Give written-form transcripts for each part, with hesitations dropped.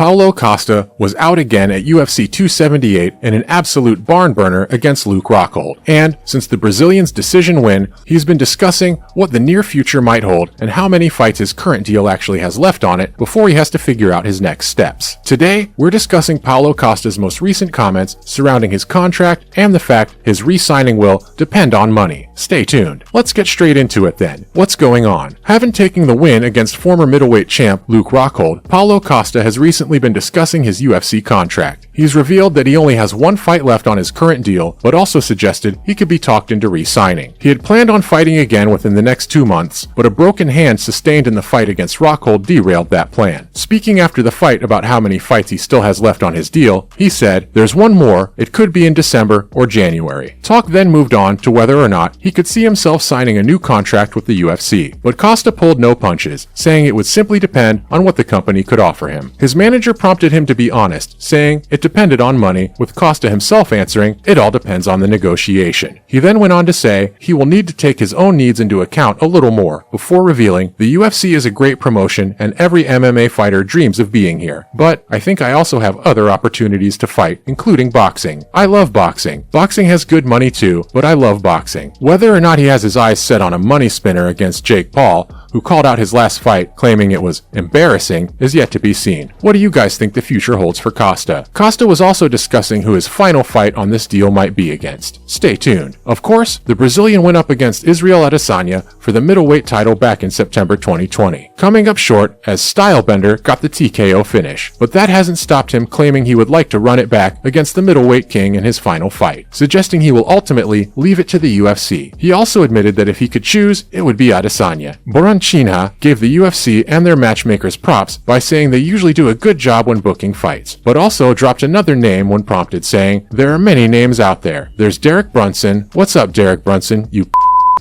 Paulo Costa was out again at UFC 278 in an absolute barn burner against Luke Rockhold. And since the Brazilian's decision win, he's been discussing what the near future might hold and how many fights his current deal actually has left on it before he has to figure out his next steps. Today, we're discussing Paulo Costa's most recent comments surrounding his contract and the fact his re-signing will depend on money. Stay tuned. Let's get straight into it then. What's going on? Having taken the win against former middleweight champ Luke Rockhold, Paulo Costa has recently been discussing his UFC contract. He's revealed that he only has one fight left on his current deal, but also suggested he could be talked into re-signing. He had planned on fighting again within the next 2 months, but a broken hand sustained in the fight against Rockhold derailed that plan. Speaking after the fight about how many fights he still has left on his deal, he said, "There's one more, it could be in December or January." Talk then moved on to whether or not he could see himself signing a new contract with the UFC, but Costa pulled no punches, saying it would simply depend on what the company could offer him. His manager prompted him to be honest, saying it depended on money, with Costa himself answering, "It all depends on the negotiation." He then went on to say he will need to take his own needs into account a little more, before revealing, "The UFC is a great promotion and every MMA fighter dreams of being here. But I think I also have other opportunities to fight, including boxing. I love boxing. Boxing has good money too, but I love boxing." Whether or not he has his eyes set on a money spinner against Jake Paul, who called out his last fight claiming it was embarrassing, is yet to be seen. What do you guys think the future holds for Costa? Costa was also discussing who his final fight on this deal might be against. Stay tuned. Of course, the Brazilian went up against Israel Adesanya for the middleweight title back in September 2020, coming up short as Stylebender got the TKO finish. But that hasn't stopped him claiming he would like to run it back against the middleweight king in his final fight, suggesting he will ultimately leave it to the UFC. He also admitted that if he could choose, it would be Adesanya. Chinha gave the UFC and their matchmakers props by saying they usually do a good job when booking fights, but also dropped another name when prompted, saying, "There are many names out there. There's Derek Brunson. What's up, Derek Brunson? You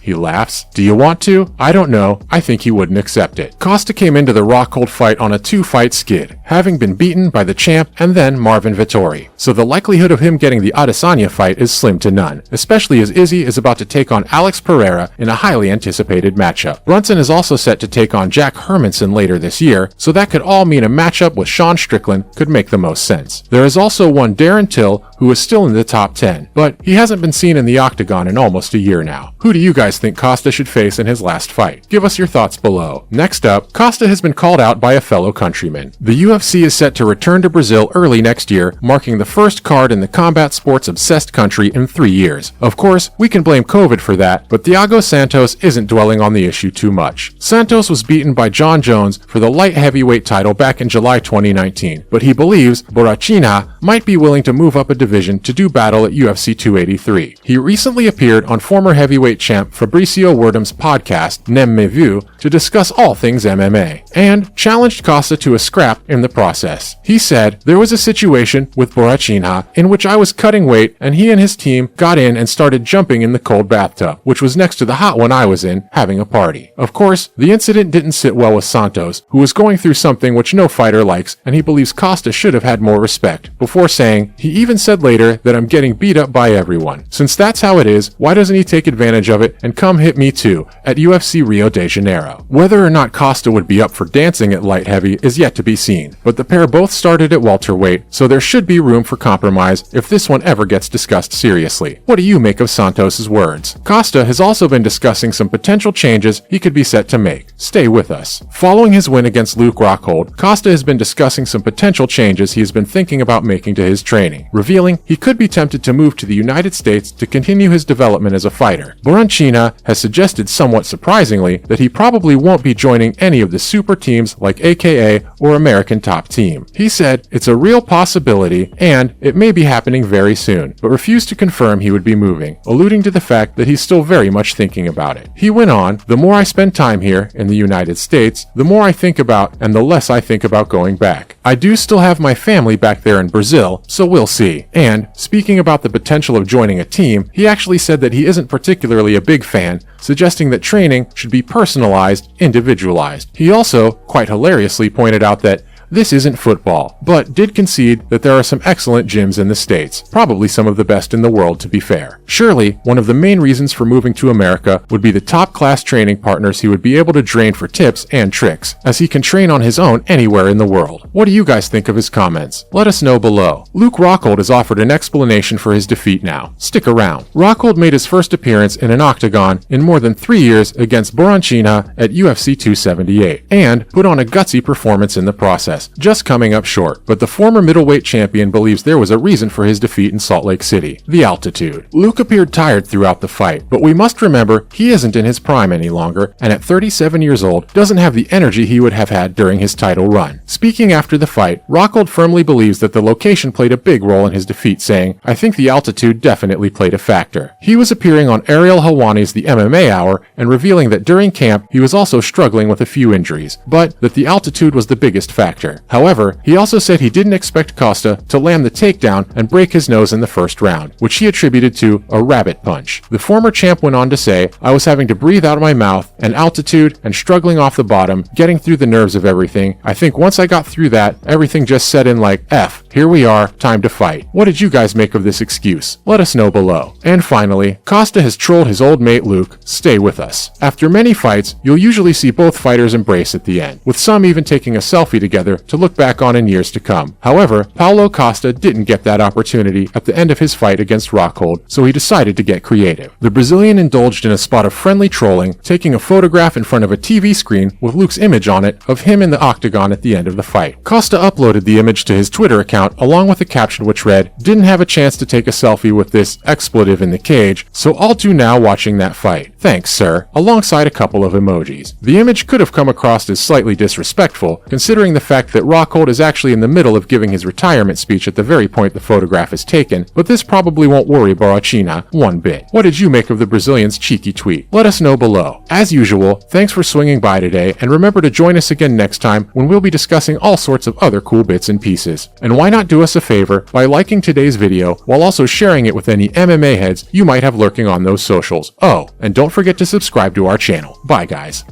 He laughs. "Do you want to? I don't know. I think he wouldn't accept it." Costa came into the Rockhold fight on a 2-fight skid, having been beaten by the champ and then Marvin Vettori. So the likelihood of him getting the Adesanya fight is slim to none, especially as Izzy is about to take on Alex Pereira in a highly anticipated matchup. Brunson is also set to take on Jack Hermanson later this year, so that could all mean a matchup with Sean Strickland could make the most sense. There is also one Darren Till who is still in the top 10, but he hasn't been seen in the octagon in almost a year now. Who do you guys think Costa should face in his last fight? Give us your thoughts below. Next up, Costa has been called out by a fellow countryman. The UFC is set to return to Brazil early next year, marking the first card in the combat sports obsessed country in 3 years. Of course, we can blame COVID for that, but Thiago Santos isn't dwelling on the issue too much. Santos was beaten by John Jones for the light heavyweight title back in July 2019, but he believes Borrachinha might be willing to move up a division to do battle at UFC 283. He recently appeared on former heavyweight champ Fabricio Werdum's podcast, Nem Me Vu, to discuss all things MMA, and challenged Costa to a scrap in the process. He said, "There was a situation with Borrachinha in which I was cutting weight and he and his team got in and started jumping in the cold bathtub, which was next to the hot one I was in, having a party." Of course, the incident didn't sit well with Santos, who was going through something which no fighter likes, and he believes Costa should have had more respect, before saying, he even said later that I'm getting beat up by everyone. Since that's how it is, why doesn't he take advantage of it and come hit me too, at UFC Rio de Janeiro? Whether or not Costa would be up for dancing at light heavy is yet to be seen, but the pair both started at welterweight, so there should be room for compromise if this one ever gets discussed seriously. What do you make of Santos's words? Costa has also been discussing some potential changes he could be set to make. Stay with us. Following his win against Luke Rockhold, Costa has been discussing some potential changes he has been thinking about making to his training, revealing he could be tempted to move to the United States to continue his development as a fighter. Borrachinha has suggested somewhat surprisingly that he probably won't be joining any of the super teams like AKA or American Top Team. He said it's a real possibility and it may be happening very soon, but refused to confirm he would be moving, alluding to the fact that he's still very much thinking about it. He went on, "The more I spend time here in the United States, the more I think about and the less I think about going back. I do still have my family back there in Brazil, so we'll see." And speaking about the potential of joining a team, he actually said that he isn't particularly a big fan, suggesting that training should be personalized, individualized. He also, quite hilariously, pointed out that this isn't football, but did concede that there are some excellent gyms in the States, probably some of the best in the world to be fair. Surely, one of the main reasons for moving to America would be the top-class training partners he would be able to drain for tips and tricks, as he can train on his own anywhere in the world. What do you guys think of his comments? Let us know below. Luke Rockhold has offered an explanation for his defeat now. Stick around. Rockhold made his first appearance in an octagon in more than 3 years against Boranchina at UFC 278, and put on a gutsy performance in the process, just coming up short. But the former middleweight champion believes there was a reason for his defeat in Salt Lake City: the altitude. Luke appeared tired throughout the fight, but we must remember he isn't in his prime any longer, and at 37 years old doesn't have the energy he would have had during his title run. Speaking after the fight, Rockhold firmly believes that the location played a big role in his defeat, saying, "I think the altitude definitely played a factor." He was appearing on Ariel Helwani's The MMA Hour and revealing that during camp he was also struggling with a few injuries, but that the altitude was the biggest factor. However, he also said he didn't expect Costa to land the takedown and break his nose in the first round, which he attributed to a rabbit punch. The former champ went on to say, "I was having to breathe out of my mouth, and altitude, and struggling off the bottom, getting through the nerves of everything. I think once I got through that, everything just set in like, F, here we are, time to fight." What did you guys make of this excuse? Let us know below. And finally, Costa has trolled his old mate Luke. Stay with us. After many fights, you'll usually see both fighters embrace at the end, with some even taking a selfie together to look back on in years to come. However, Paulo Costa didn't get that opportunity at the end of his fight against Rockhold, so he decided to get creative. The Brazilian indulged in a spot of friendly trolling, taking a photograph in front of a TV screen with Luke's image on it of him in the octagon at the end of the fight. Costa uploaded the image to his Twitter account along with a caption which read, "Didn't have a chance to take a selfie with this expletive in the cage, so I'll do now watching that fight. Thanks, sir," alongside a couple of emojis. The image could have come across as slightly disrespectful, considering the fact that Rockhold is actually in the middle of giving his retirement speech at the very point the photograph is taken, but this probably won't worry Boranchina one bit. What did you make of the Brazilian's cheeky tweet? Let us know below. As usual, thanks for swinging by today, and remember to join us again next time when we'll be discussing all sorts of other cool bits and pieces. And why not do us a favor by liking today's video while also sharing it with any MMA heads you might have lurking on those socials. Oh, and don't forget to subscribe to our channel. Bye guys.